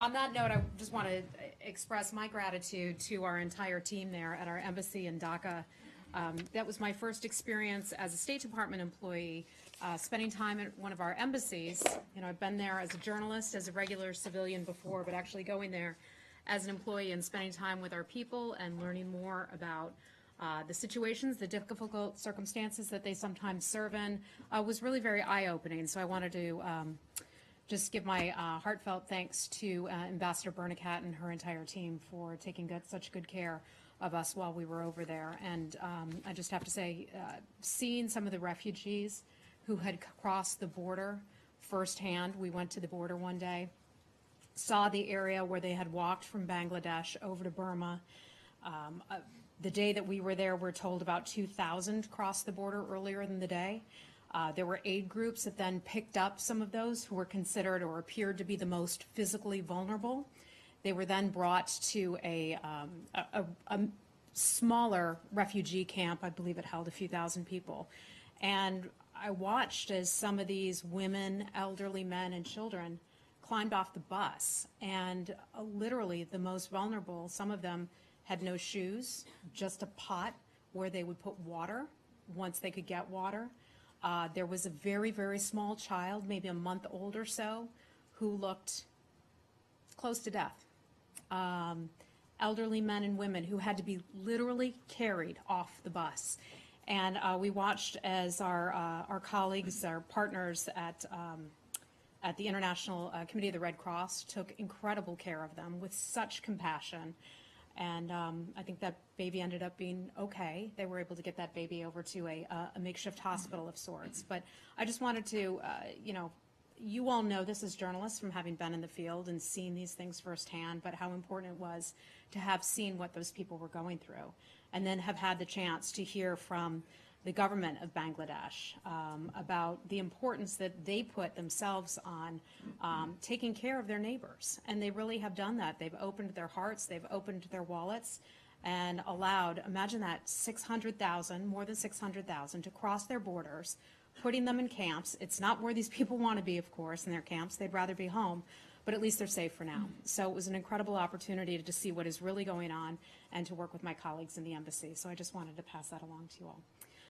On that note, I just want to express my gratitude to our entire team there at our embassy in Dhaka. That was my first experience as a State Department employee, spending time at one of our embassies. You know, I've been there as a journalist, as a regular civilian before, but actually going there as an employee and spending time with our people and learning more about the situations, the difficult circumstances that they sometimes serve in was really very eye-opening. So I wanted to just give my heartfelt thanks to Ambassador Bernacat and her entire team for taking such good care of us while we were over there. And I just have to say, seeing some of the refugees who had crossed the border firsthand, we went to the border one day, saw the area where they had walked from Bangladesh over to Burma. The day that we were there, we're told about 2,000 crossed the border earlier in the day. There were aid groups that then picked up some of those who were considered or appeared to be the most physically vulnerable. They were then brought to a smaller refugee camp. I believe it held a few thousand people. And I watched as some of these women, elderly men, and children climbed off the bus. And literally the most vulnerable, some of them had no shoes, just a pot where they would put water once they could get water. There was a very, very small child, maybe a month old or so, who looked close to death. Elderly men and women who had to be literally carried off the bus. And we watched as our colleagues, our partners at the International Committee of the Red Cross took incredible care of them with such compassion. And I think that baby ended up being okay. They were able to get that baby over to a makeshift hospital of sorts. But I just wanted to, you all know this as journalists from having been in the field and seen these things firsthand, but how important it was to have seen what those people were going through and then have had the chance to hear from the government of Bangladesh about the importance that they put themselves on taking care of their neighbors. And they really have done that. They've opened their hearts, they've opened their wallets and allowed, imagine that, 600,000, more than 600,000 to cross their borders, putting them in camps. It's not where these people want to be, of course, in their camps. They'd rather be home, but at least they're safe for now. So it was an incredible opportunity to see what is really going on and to work with my colleagues in the embassy. So I just wanted to pass that along to you all.